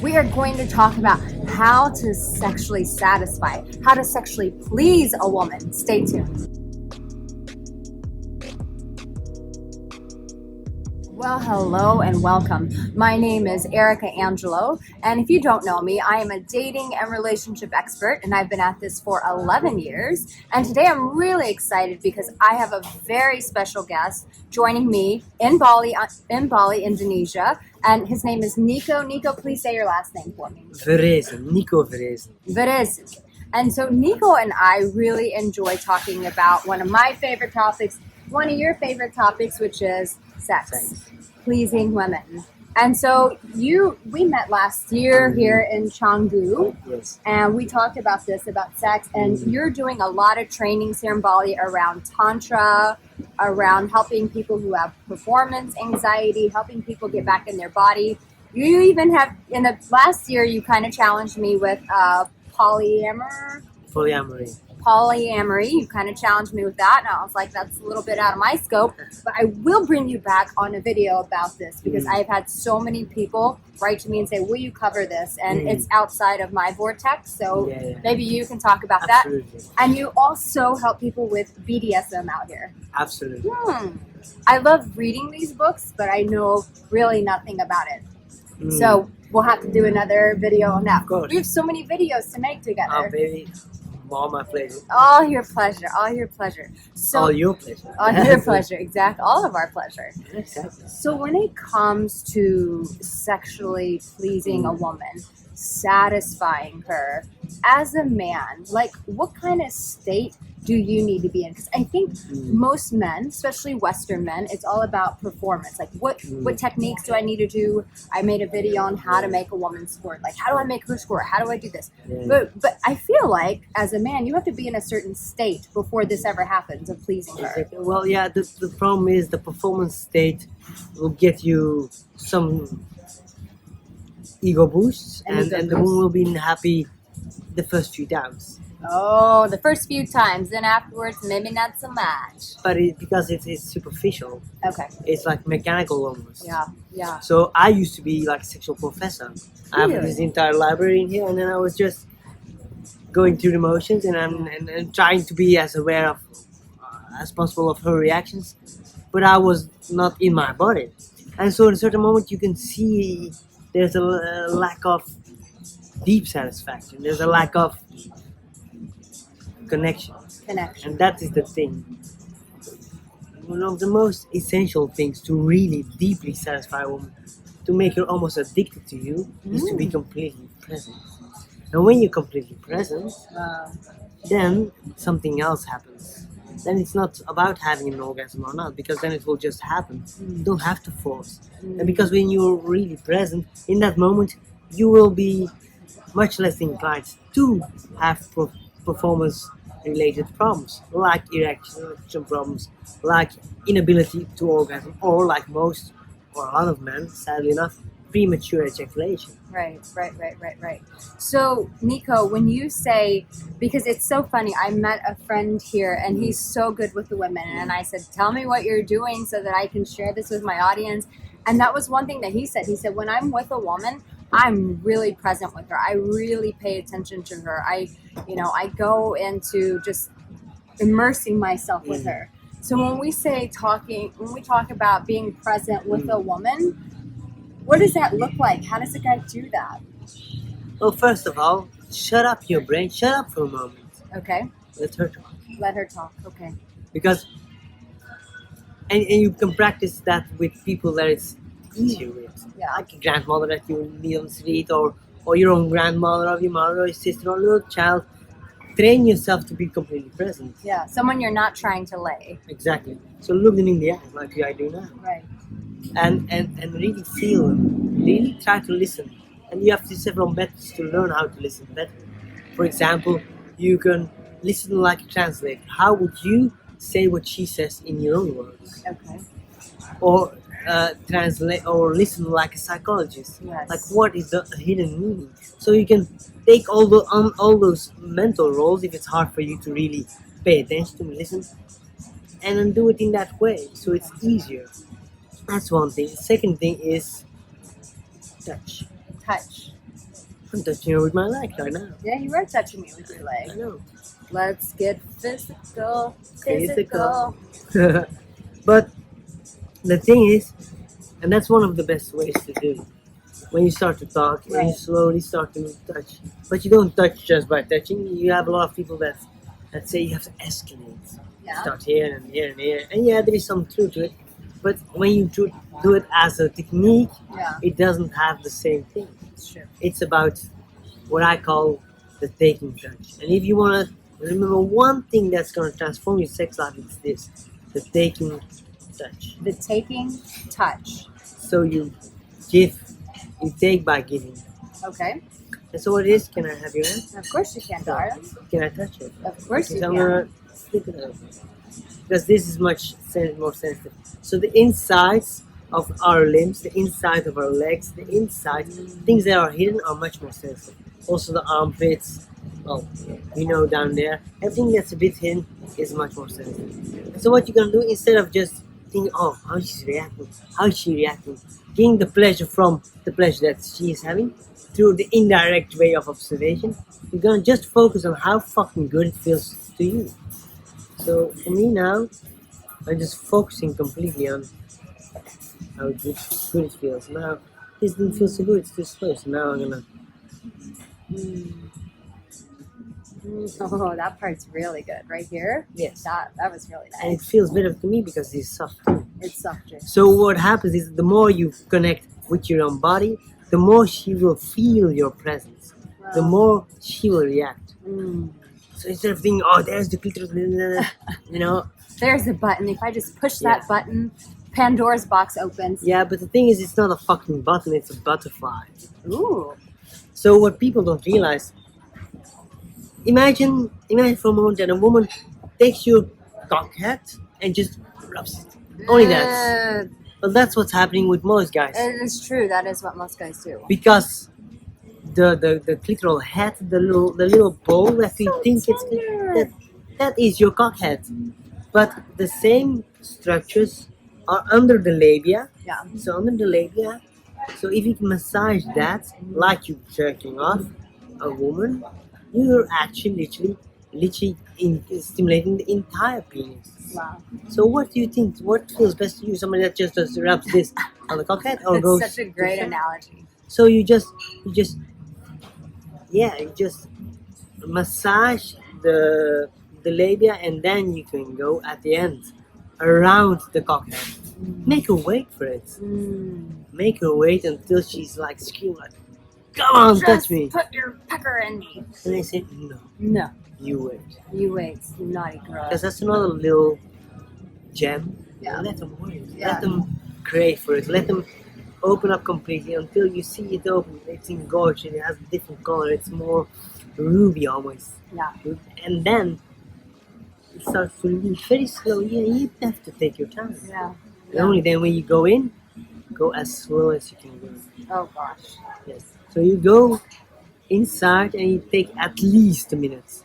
We are going to talk about how to sexually satisfy, how to sexually please a woman. Stay tuned. Well, hello and welcome. My name is Erica Angelo, and if you don't know me, I am a dating and relationship expert, and I've been at this for 11 years. And today I'm really excited because I have a very special guest joining me in Bali, Indonesia, and his name is Nico. Nico, please say your last name for me. Verresen, Nico Verresen. Verresen. And so Nico and I really enjoy talking about one of my favorite topics, one of your favorite topics, which is sex. Pleasing women. And so we met last year here in Canggu, Yes. and we talked about sex, and you're doing a lot of trainings here in Bali around Tantra, around helping people who have performance anxiety, helping people get back in their body. You even have, in the last year, you kind of challenged me with polyamory. You kind of challenged me with that, and I was like, that's a little bit out of my scope, but I will bring you back on a video about this because I've had so many people write to me and say, will you cover this? And it's outside of my vortex, so maybe you can talk about Absolutely. that. And you also help people with BDSM out here. Absolutely. I love reading these books, but I know really nothing about it. So we'll have to do another video on that. Of course. We have so many videos to make together. Oh, baby. All my pleasure. All your pleasure. All your pleasure. So, All your pleasure. all your pleasure. Exactly. All of our pleasure. Exactly. So when it comes to sexually pleasing a woman, satisfying her, as a man, like what kind of state do you need to be in? Because I think most men, especially Western men, it's all about performance. Like what techniques do I need to do? I made a video on how to make a woman squirt. Like how do I make her squirt? How do I do this? But I feel like as a man, you have to be in a certain state before this ever happens of pleasing her. Exactly. Well, yeah, the problem is the performance state will get you some ego boosts, and the woman will be happy the first few times. Oh, the first few times, then afterwards, maybe not so much. But because it's superficial, Okay. it's like mechanical almost. Yeah. So I used to be like a sexual professor. I have this entire library in here, and then I was just going through the motions, and trying to be as aware of as possible of her reactions, but I was not in my body. And so at a certain moment, you can see there's a lack of deep satisfaction. There's a lack of connection. And that is the thing. One of the most essential things to really deeply satisfy a woman, to make her almost addicted to you, is to be completely present. And when you're completely present, then something else happens. Then it's not about having an orgasm or not, because then it will just happen. You don't have to force. And because when you're really present, in that moment, you will be much less inclined to have performance-related problems, like erection problems, like inability to orgasm, or like most, or a lot of men, sadly enough, premature ejaculation. Right. So, Nico, when you say, because it's so funny, I met a friend here and he's so good with the women, and I said, tell me what you're doing so that I can share this with my audience. And that was one thing that he said. He said, when I'm with a woman, I'm really present with her. I really pay attention to her. I go into just immersing myself with her. So when we talk about being present with a woman, what does that look like? How does a guy do that? Well, first of all, shut up your brain. Shut up for a moment. Okay. Let her talk. Let her talk. Okay. Because, and you can practice that with people that it's easier with. Yeah. Like a grandmother that you meet on the street, or your own grandmother, or your mother, or your sister, or a little child. Train yourself to be completely present. Yeah. Someone you're not trying to lay. Exactly. So look them in the eye, like I do now. Right. And really feel them. Really try to listen. And you have several methods to learn how to listen better. For example, you can listen like a translator. How would you say what she says in your own words? Okay. Or translate or listen like a psychologist. Yes. Like what is the hidden meaning? So you can take all those mental roles if it's hard for you to really pay attention to listen, and then do it in that way. So it's easier. That's one thing. Second thing is touch. I'm touching her with my leg right now. Yeah, you were touching me with your I leg. know. Let's get physical. Physical. But the thing is, and that's one of the best ways to do it. When you start to talk and you Right. slowly start to touch, but you don't touch just by touching. You have a lot of people that say you have to escalate. Yeah. Start here and here and here, and yeah, there is some truth to it. But when you do it as a technique, Yeah. it doesn't have the same thing. It's true. It's about what I call the taking touch. And if you want to remember one thing that's going to transform your sex life, it's this: the taking touch. The taking touch. So you give, you take by giving. Okay. And so what it is, can I have your hand? Of course you can, darling. Can I touch it? Of course you So I'm can. gonna slip it over. Because this is much more sensitive. So the insides of our limbs, the inside of our legs, the inside, things that are hidden are much more sensitive. Also the armpits, well, you know, down there, everything that's a bit hidden is much more sensitive. And so what you're gonna do, instead of just thinking, oh, how she's reacting, how is she reacting, getting the pleasure from the pleasure that she is having through the indirect way of observation, you're gonna just focus on how fucking good it feels to you. So for me now, I'm just focusing completely on how good it feels. Now, this didn't feel so good, it's too slow, so now I'm gonna... Oh, that part's really good. Right here? Yes. That was really And it nice. feels better to me because it's soft too. It's softer. So what happens is the more you connect with your own body, the more she will feel your presence. The more she will react. So instead of thinking, oh, there's the clitoris, you know. There's a button. If I just push that button, Pandora's box opens. Yeah, but the thing is, it's not a fucking button, it's a butterfly. Ooh. So what people don't realize, imagine for a moment that a woman takes your cock head and just rubs it. Only that. But that's what's happening with most guys. It is true. That is what most guys do. Because the clitoral head, the little ball that we think it's that is your cock head. But the same structures are under the labia. Yeah. So under the labia, so if you can massage that like you're jerking off a woman, you're actually literally stimulating the entire penis. Wow. So what do you think? What feels best to you? Somebody that just does rubs this on the cockhead or That's goes? such a great analogy. So you just massage the labia, and then you can go at the end around the cockhead. Make her wait for it. Make her wait until she's like screaming like, "Come on, touch me!" Put your pecker in me. And I say, "No, No. you wait." You wait, you naughty girl. Because that's another little gem. Yeah. Let them wait. Yeah. Let them crave for it. Let them open up completely until you see it open. It's engorged. It has a different color. It's more ruby almost. Yeah. And then it starts to release very slowly, and you have to take your time. Yeah. And only then when you go in, go as slow as you can go. Oh gosh. Yes. So you go inside and you take at least a minute.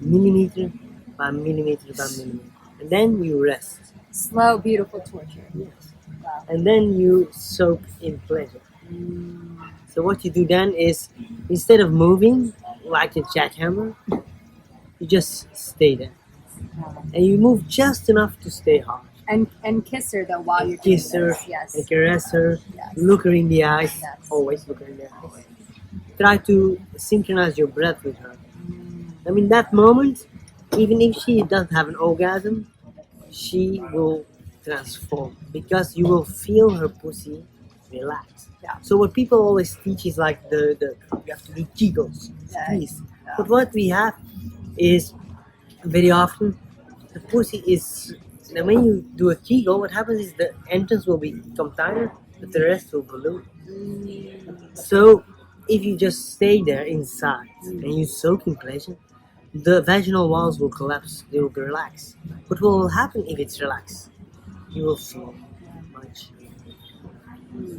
Millimeter by millimeter by millimeter. And then you rest. Slow, beautiful torture. Yes. Wow. And then you soak in pleasure. So what you do then is, instead of moving like a jackhammer, you just stay there. And you move just enough to stay hard. And kiss her though while you're doing Kiss her, this. Yes. and caress her, Yes. look her in the eyes. Yes. Always look her in the eyes. Try to synchronize your breath with her. I mean, that moment, even if she doesn't have an orgasm, she will transform because you will feel her pussy relax. Yeah. So what people always teach is like the you have to do kegels, squeeze. Yeah. But what we have is very often the pussy is. Now when you do a kegel, what happens is the entrance will become tighter, but the rest will balloon. So if you just stay there inside and you soak in pleasure, the vaginal walls will collapse, they will relax. What will happen if it's relaxed? You will feel much.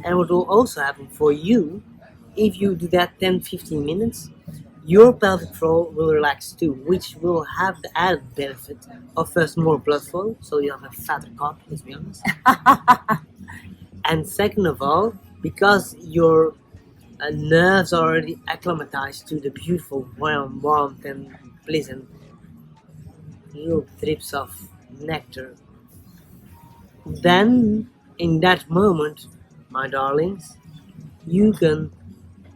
And what will also happen for you, if you do that 10-15 minutes, your pelvic floor will relax too, which will have the added benefit of first more blood flow, so you have a fatter cock, let's be honest. And second of all, because your nerves are already acclimatized to the beautiful warmth and pleasant little drips of nectar. Then, in that moment, my darlings, you can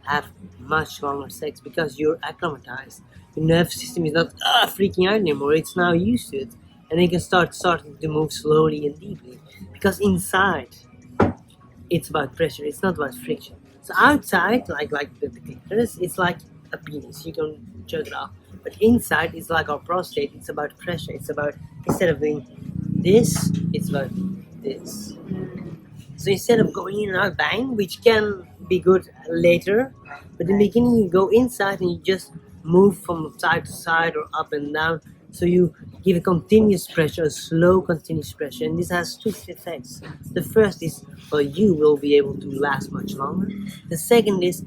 have much longer sex because you're acclimatized. Your nervous system is not freaking out anymore. It's now used to it, and you can starting to move slowly and deeply. Because inside, it's about pressure. It's not about friction. So outside, like the clitoris, it's like a penis. You can jerk it off. But inside, it's like our prostate. It's about pressure. It's about instead of doing this, it's about this. So instead of going in and out bang, which can be good later, but in the beginning you go inside and you just move from side to side or up and down. So you give a continuous pressure, a slow continuous pressure, and this has two effects. The first is, well, you will be able to last much longer. The second is,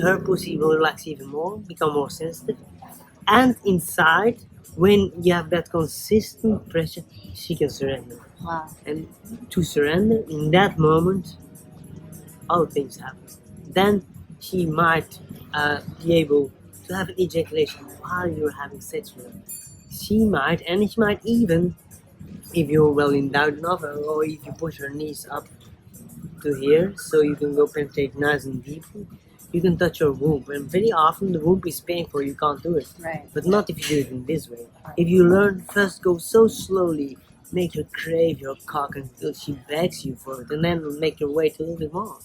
her pussy will relax even more, become more sensitive. And inside, when you have that consistent pressure, she can surrender. Wow. And to surrender in that moment, all things happen. Then she might be able to have an ejaculation while you're having sex with her. She might even, if you're well endowed enough, or if you push her knees up to here, so you can go penetrate nice and deeply, you can touch her womb. And very often the womb is painful, you can't do it. Right. But not if you do it in this way. If you learn, first go so slowly, make her crave your cock until she begs you for it, and then make her wait a little bit more.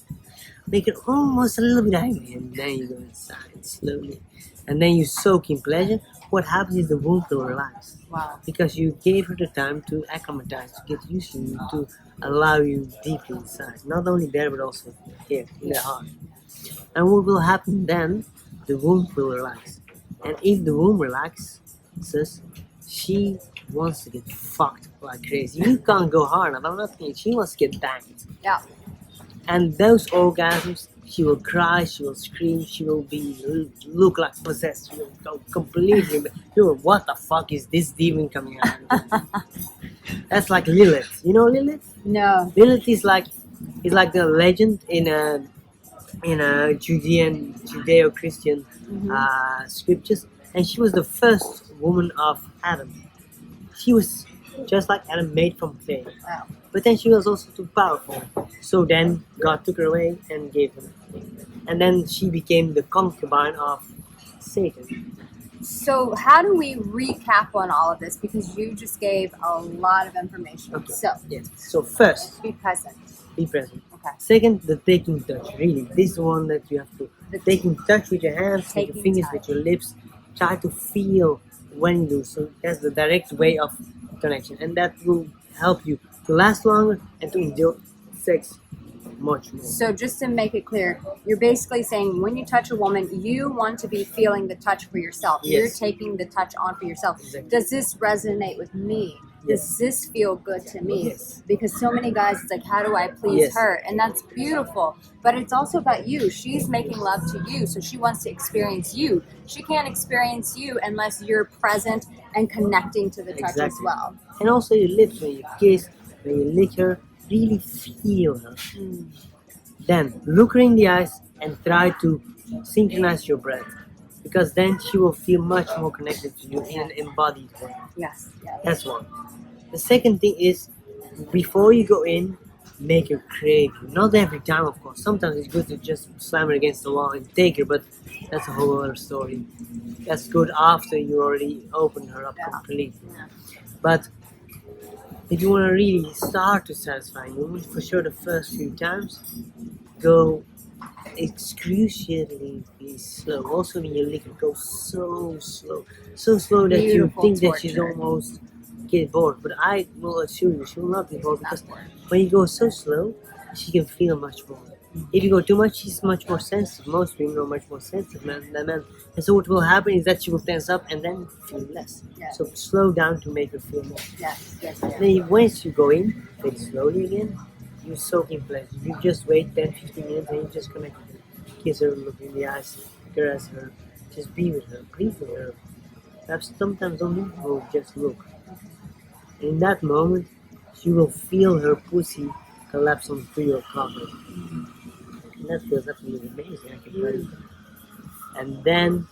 Make her almost a little bit angry, and then you go inside slowly. And then you soak in pleasure. What happens is the womb will relax. Wow. Because you gave her the time to acclimatize, to get used to you, to allow you deeply inside. Not only there, but also here, in the heart. And what will happen then? The womb will relax. And if the womb relaxes, she wants to get fucked like crazy. You can't go hard enough. I'm not kidding. She wants to get banged. Yeah. And those orgasms, she will cry, she will scream, she will look like possessed. She will go completely. What the fuck is this demon coming out? That's like Lilith. You know Lilith? No. Lilith is like the legend in a Judeo-Christian scriptures, and she was the first woman of Adam. She was just like Adam, made from clay. Wow. But then she was also too powerful. So then God took her away and gave her. And then she became the concubine of Satan. So how do we recap on all of this? Because you just gave a lot of information. Okay. So Yes. So first, be present. be present. Okay. Second, the taking touch. Really, this is one that you have to taking touch with your hands, with your Taking fingers, touch. with your lips. Try to feel when you do. So that's the direct way of connection, and that will help you to last longer and to enjoy sex much more. So just to make it clear, you're basically saying when you touch a woman, you want to be feeling the touch for yourself. Yes. You're taking the touch on for yourself. Exactly. Does this resonate with me? Yes. Does this feel good to me? Yes. Because so many guys, it's like, how do I please Yes. her? And that's beautiful. But it's also about you. She's making love to you, so she wants to experience you. She can't experience you unless you're present and connecting to the touch as Exactly. well. And also your lips, when you kiss, when you lick her, really feel her. Then look her in the eyes and try to synchronize your breath, because then she will feel much more connected to you in an embodied way. Yes. Yes. That's one. The second thing is, before you go in, make her crave you. Not every time, of course. Sometimes it's good to just slam her against the wall and take her, but that's a whole other story. That's good after you already opened her up completely. But if you want to really start to satisfy a woman, for sure the first few times, go excruciatingly slow. Also when you lick her, go so slow. So slow that Beautiful you think that she's torture. almost get bored. But I will assure you, she will not be bored, because when you go so slow, she can feel much more. If you go too much, she's much more sensitive. Most women are much more sensitive than men. And so what will happen is that she will tense up and then feel less. Yeah. So slow down to make her feel more. Yes. Then once you go in, very slowly again, you soak in pleasure. You just wait 10-15 minutes and you just connect with her. Kiss her, look in the eyes, caress her, just be with her, breathe with her. Perhaps sometimes don't even move, just look. In that moment, you will feel her pussy collapse onto your cover. And that feels absolutely amazing, I can tell you. And then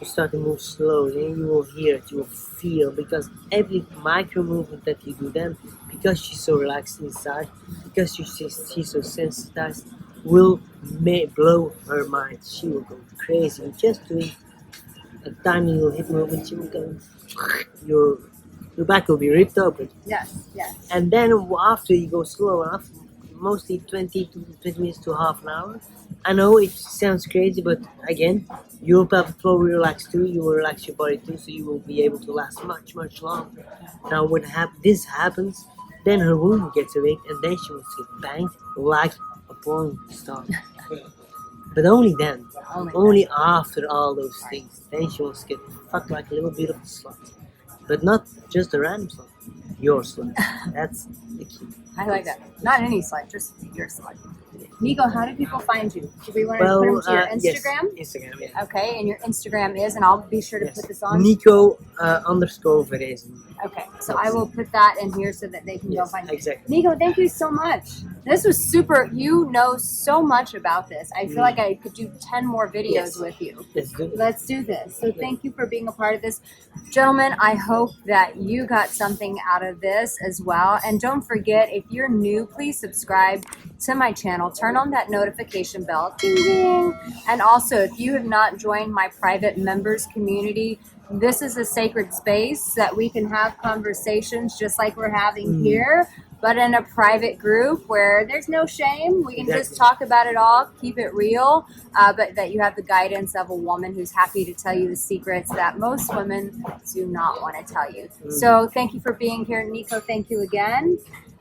you start to move slowly, and you will hear it, you will feel, because every micro movement that you do then, because she's so relaxed inside, because she's so sensitized, will blow her mind. She will go crazy. Just doing a tiny little hip movement, she will go, your back will be ripped open. Yes, yes. And then after you go slow enough, mostly 20 minutes to half an hour. I know it sounds crazy, but again, your pelvic floor will relax too. You will relax your body too, so you will be able to last much, much longer. Now, when this happens, then her womb gets awake, and then she will get banged like a porn star. But only then, only after all those things, then she wants to get fucked like a little bit of a slut. But not just a random slut, your slut. That's the key. I like that. Not any slide, just your slide. Nico, how do people find you? Do we want to put them to your Instagram? Yes, Instagram, yeah. Okay, and your Instagram is, and I'll be sure to put this on. Nico _Verresen. Okay, so I will put that in here so that they can go find you. Exactly. Nico, thank you so much. This was super. You know so much about this. I feel like I could do 10 more videos with you. Let's do this. So thank you for being a part of this. Gentlemen, I hope that you got something out of this as well. And don't forget, if you're new, please subscribe to my channel. Turn on that notification bell. Ding, ding. And also, if you have not joined my private members community, this is a sacred space that we can have conversations just like we're having here, but in a private group where there's no shame. We can just talk about it all, keep it real, but that you have the guidance of a woman who's happy to tell you the secrets that most women do not want to tell you. So thank you for being here, Nico. Thank you again.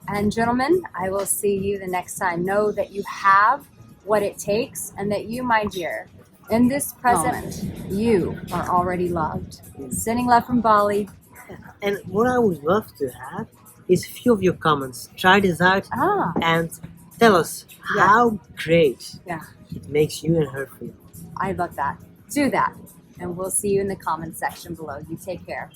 And gentlemen, I will see you the next time. Know that you have what it takes, and that you, my dear, in this present moment, you are already loved. Sending love from Bali. And what I would love to have is a few of your comments. Try this out and tell us how great it makes you and her feel. I love that. Do that. And we'll see you in the comments section below. You take care.